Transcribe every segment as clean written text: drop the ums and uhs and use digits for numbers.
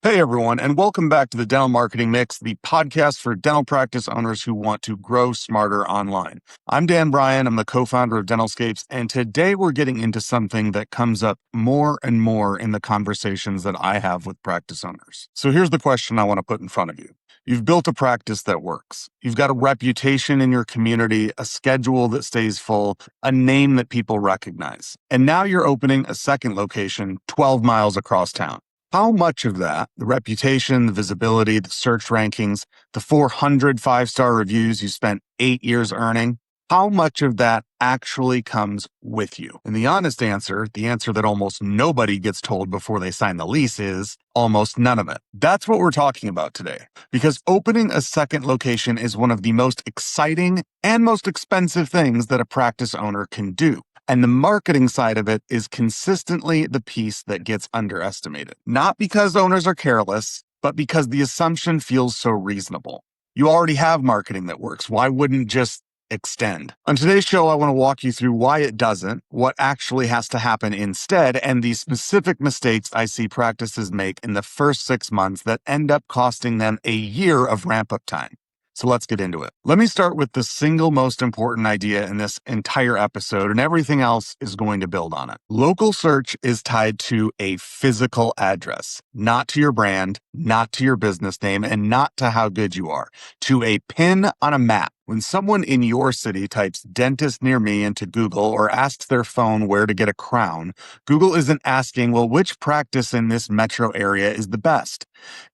Hey everyone, and welcome back to the Dental Marketing Mix, the podcast for dental practice owners who want to grow smarter online. I'm Dan Bryan, I'm the co-founder of Dentalscapes, and today we're getting into something that comes up more and more in the conversations that I have with practice owners. So here's the question I want to put in front of you. You've built a practice that works. You've got a reputation in your community, a schedule that stays full, a name that people recognize. And now you're opening a second location 12 miles across town. How much of that, the reputation, the visibility, the search rankings, the 400 five-star reviews you spent 8 years earning, how much of that actually comes with you? And the honest answer, the answer that almost nobody gets told before they sign the lease is almost none of it. That's what we're talking about today, because opening a second location is one of the most exciting and most expensive things that a practice owner can do. And the marketing side of it is consistently the piece that gets underestimated. Not because owners are careless, but because the assumption feels so reasonable. You already have marketing that works. Why wouldn't just extend? On today's show, I want to walk you through why it doesn't, what actually has to happen instead, and the specific mistakes I see practices make in the first 6 months that end up costing them a year of ramp-up time. So let's get into it. Let me start with the single most important idea in this entire episode, and everything else is going to build on it. Local search is tied to a physical address, not to your brand, not to your business name, and not to how good you are, to a pin on a map. When someone in your city types dentist near me into Google or asks their phone where to get a crown, Google isn't asking, well, which practice in this metro area is the best?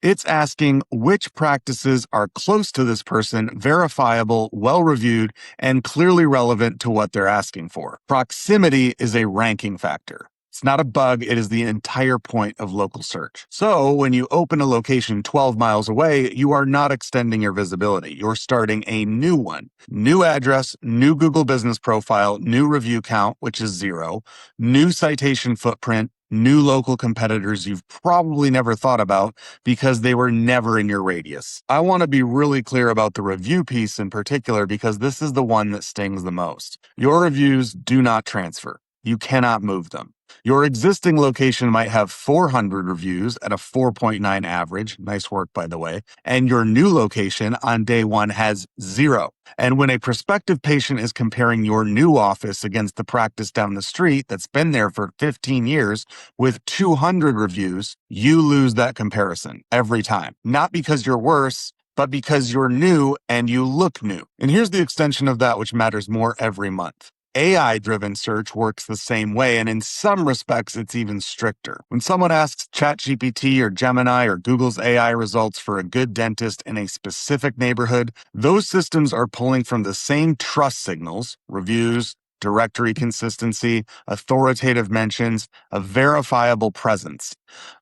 It's asking which practices are close to this person, verifiable, well-reviewed, and clearly relevant to what they're asking for. Proximity is a ranking factor. It's not a bug, it is the entire point of local search. So when you open a location 12 miles away, you are not extending your visibility. You're starting a new one. New address, new Google business profile, new review count, which is 0, new citation footprint, new local competitors you've probably never thought about because they were never in your radius. I want to be really clear about the review piece in particular because this is the one that stings the most. Your reviews do not transfer. You cannot move them. Your existing location might have 400 reviews at a 4.9 average. Nice work, by the way. And your new location on day one has 0. And when a prospective patient is comparing your new office against the practice down the street that's been there for 15 years with 200 reviews, you lose that comparison every time. Not because you're worse, but because you're new and you look new. And here's the extension of that, which matters more every month. AI-driven search works the same way, and in some respects, it's even stricter. When someone asks ChatGPT or Gemini or Google's AI results for a good dentist in a specific neighborhood, those systems are pulling from the same trust signals, reviews, directory consistency, authoritative mentions, a verifiable presence.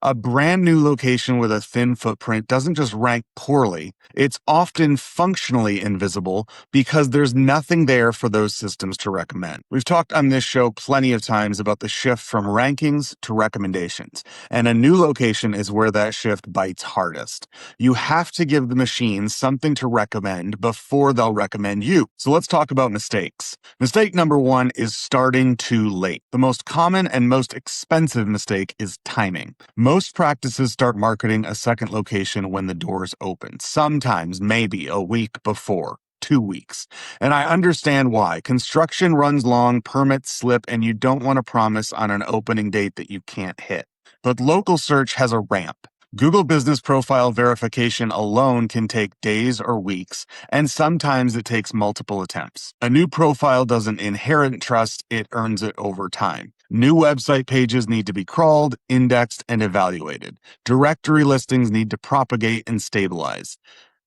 A brand new location with a thin footprint doesn't just rank poorly, it's often functionally invisible because there's nothing there for those systems to recommend. We've talked on this show plenty of times about the shift from rankings to recommendations, and a new location is where that shift bites hardest. You have to give the machines something to recommend before they'll recommend you. So let's talk about mistakes. Mistake number 1 is starting too late. The most common and most expensive mistake is timing. Most practices start marketing a second location when the doors open, sometimes maybe a week before. 2 weeks. And I understand why. Construction runs long, permits slip, and you don't want to promise on an opening date that you can't hit. But local search has a ramp. Google Business Profile verification alone can take days or weeks, and sometimes it takes multiple attempts. A new profile doesn't inherit trust, it earns it over time. New website pages need to be crawled, indexed, and evaluated. Directory listings need to propagate and stabilize.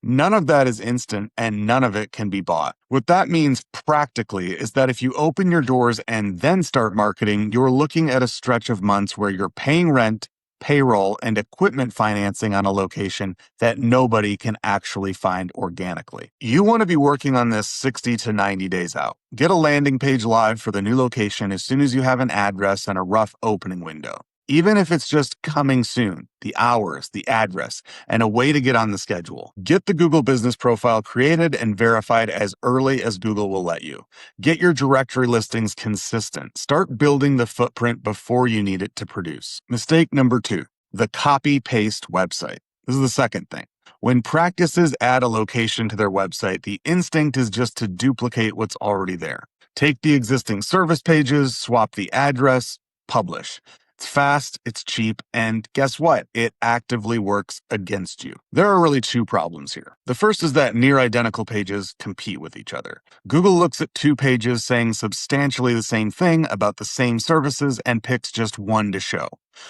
None of that is instant, and none of it can be bought. What that means practically is that if you open your doors and then start marketing, you're looking at a stretch of months where you're paying rent, payroll, and equipment financing on a location that nobody can actually find organically. You want to be working on this 60 to 90 days out. Get a landing page live for the new location as soon as you have an address and a rough opening window. Even if it's just coming soon, the hours, the address, and a way to get on the schedule. Get the Google Business Profile created and verified as early as Google will let you. Get your directory listings consistent. Start building the footprint before you need it to produce. Mistake number 2. The copy-paste website. This is the second thing. When practices add a location to their website, the instinct is just to duplicate what's already there. Take the existing service pages, swap the address, publish. It's fast, it's cheap, and guess what? It actively works against you. There are really two problems here. The first is that near identical pages compete with each other. Google looks at two pages saying substantially the same thing about the same services and picks just one to show,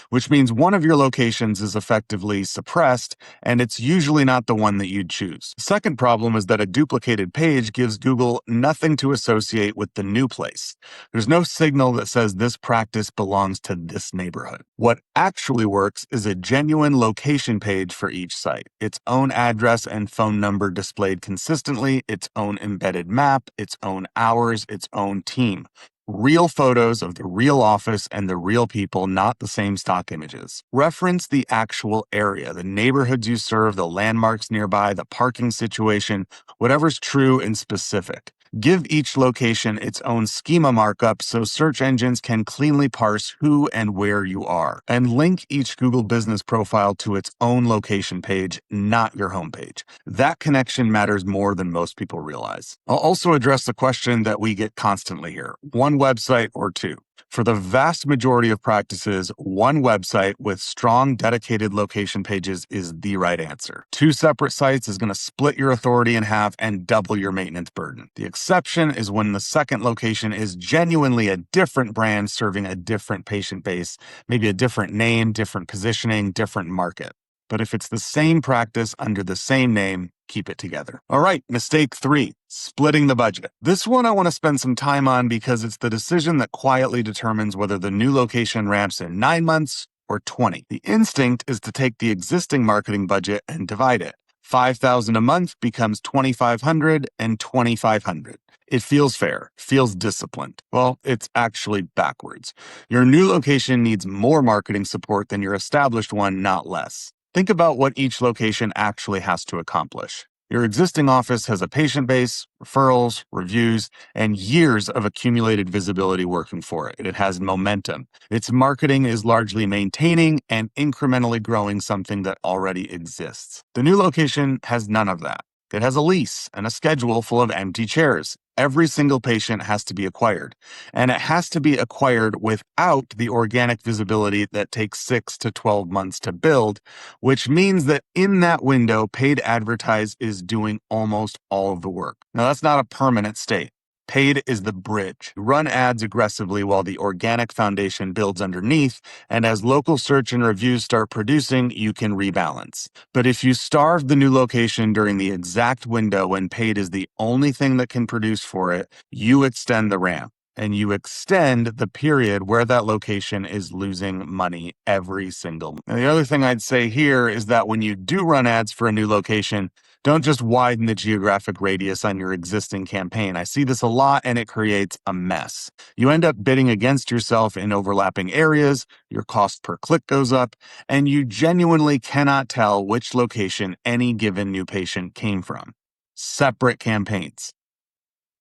which means one of your locations is effectively suppressed, and it's usually not the one that you'd choose. The second problem is that a duplicated page gives Google nothing to associate with the new place. There's no signal that says this practice belongs to this neighborhood. What actually works is a genuine location page for each site. Its own address and phone number displayed consistently, its own embedded map, its own hours, its own team. Real photos of the real office and the real people, not the same stock images. Reference the actual area, the neighborhoods you serve, the landmarks nearby, the parking situation, whatever's true and specific. Give each location its own schema markup so search engines can cleanly parse who and where you are. And link each Google business profile to its own location page, not your homepage. That connection matters more than most people realize. I'll also address the question that we get constantly here: one website or two? For the vast majority of practices, one website with strong dedicated location pages is the right answer. Two separate sites is going to split your authority in half and double your maintenance burden. The exception is when the second location is genuinely a different brand serving a different patient base, maybe a different name, different positioning, different market. But if it's the same practice under the same name, keep it together. All right, mistake 3, splitting the budget. This one I want to spend some time on because it's the decision that quietly determines whether the new location ramps in 9 months or 20. The instinct is to take the existing marketing budget and divide it. $5,000 a month becomes $2,500 and $2,500. It feels fair, feels disciplined. Well, it's actually backwards. Your new location needs more marketing support than your established one, not less. Think about what each location actually has to accomplish. Your existing office has a patient base, referrals, reviews, and years of accumulated visibility working for it. It has momentum. Its marketing is largely maintaining and incrementally growing something that already exists. The new location has none of that. It has a lease and a schedule full of empty chairs. Every single patient has to be acquired, and it has to be acquired without the organic visibility that takes 6 to 12 months to build, which means that in that window, paid advertise is doing almost all of the work. Now, that's not a permanent state. Paid is the bridge. Run ads aggressively while the organic foundation builds underneath, and as local search and reviews start producing, you can rebalance. But if you starve the new location during the exact window when paid is the only thing that can produce for it, you extend the ramp. And you extend the period where that location is losing money every single month. And the other thing I'd say here is that when you do run ads for a new location, don't just widen the geographic radius on your existing campaign. I see this a lot and it creates a mess. You end up bidding against yourself in overlapping areas, your cost per click goes up, and you genuinely cannot tell which location any given new patient came from. Separate campaigns,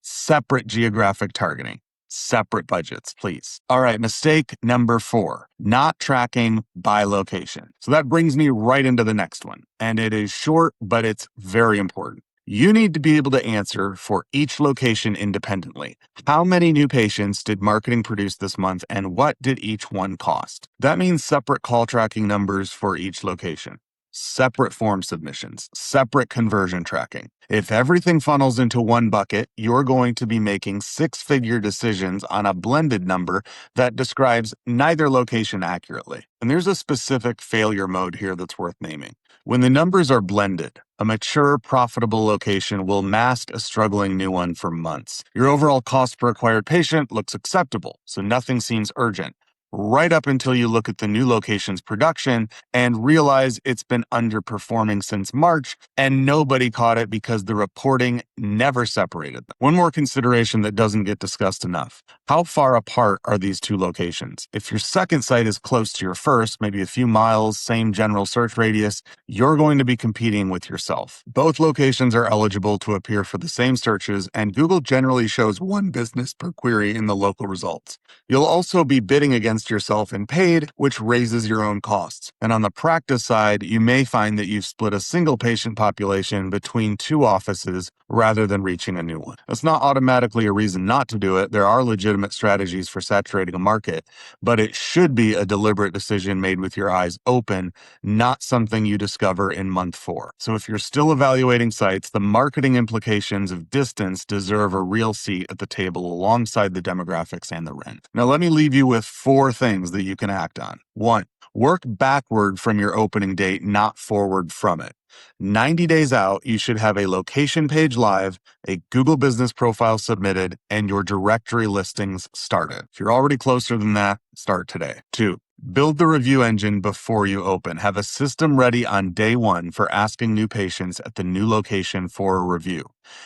separate geographic targeting, separate budgets, please. All right, mistake number 4, not tracking by location. So that brings me right into the next one. And it is short, but it's very important. You need to be able to answer for each location independently. How many new patients did marketing produce this month, and what did each one cost? That means separate call tracking numbers for each location. Separate form submissions, separate conversion tracking. If everything funnels into one bucket, you're going to be making 6-figure decisions on a blended number that describes neither location accurately. And there's a specific failure mode here that's worth naming. When the numbers are blended, a mature, profitable location will mask a struggling new one for months. Your overall cost per acquired patient looks acceptable, so nothing seems urgent, right up until you look at the new location's production and realize it's been underperforming since March, and nobody caught it because the reporting never separated them. One more consideration that doesn't get discussed enough. How far apart are these two locations? If your second site is close to your first, maybe a few miles, same general search radius, you're going to be competing with yourself. Both locations are eligible to appear for the same searches, and Google generally shows one business per query in the local results. You'll also be bidding against invest yourself in paid, which raises your own costs. And on the practice side, you may find that you've split a single patient population between two offices rather than reaching a new one. That's not automatically a reason not to do it. There are legitimate strategies for saturating a market, but it should be a deliberate decision made with your eyes open, not something you discover in month 4. So if you're still evaluating sites, the marketing implications of distance deserve a real seat at the table alongside the demographics and the rent. Now, let me leave you with 4 things that you can act on. 1, work backward from your opening date, not forward from it. 90 days out, you should have a location page live, a Google business profile submitted, and your directory listings started. If you're already closer than that, start today. 2, build the review engine before you open. Have a system ready on day 1 for asking new patients at the new location for a review.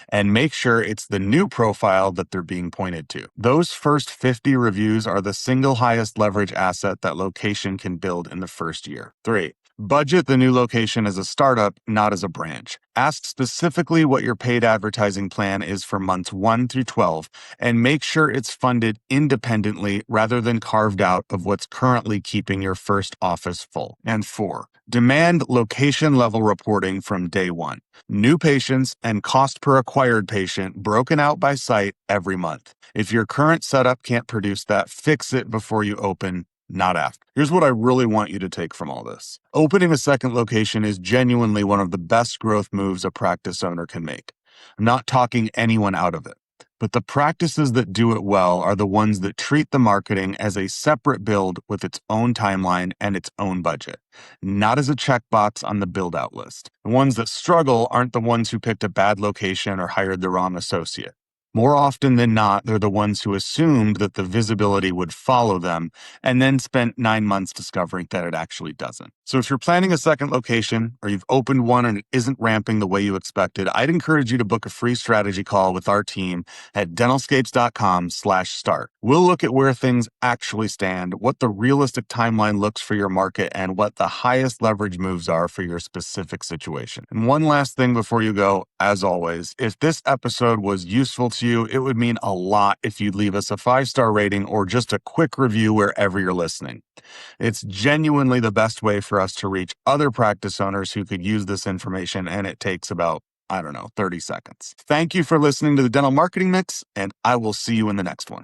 And make sure it's the new profile that they're being pointed to. Those first 50 reviews are the single highest leverage asset that location can build in the first year. 3, budget the new location as a startup, not as a branch. Ask specifically what your paid advertising plan is for months 1 through 12, and make sure it's funded independently rather than carved out of what's currently keeping your first office full. And 4, demand location-level reporting from day 1. New patients and cost per acquired patient broken out by site every month. If your current setup can't produce that, fix it before you open, not after. Here's what I really want you to take from all this. Opening a second location is genuinely one of the best growth moves a practice owner can make. I'm not talking anyone out of it, but the practices that do it well are the ones that treat the marketing as a separate build with its own timeline and its own budget, not as a checkbox on the build-out list. The ones that struggle aren't the ones who picked a bad location or hired the wrong associate. More often than not, they're the ones who assumed that the visibility would follow them and then spent 9 months discovering that it actually doesn't. So if you're planning a second location or you've opened one and it isn't ramping the way you expected, I'd encourage you to book a free strategy call with our team at dentalscapes.com/start. We'll look at where things actually stand, what the realistic timeline looks for your market, and what the highest leverage moves are for your specific situation. And one last thing before you go, as always, if this episode was useful to you, it would mean a lot if you'd leave us a 5-star rating or just a quick review wherever you're listening. It's genuinely the best way for us to reach other practice owners who could use this information, and it takes about, 30 seconds. Thank you for listening to the Dental Marketing Mix, and I will see you in the next one.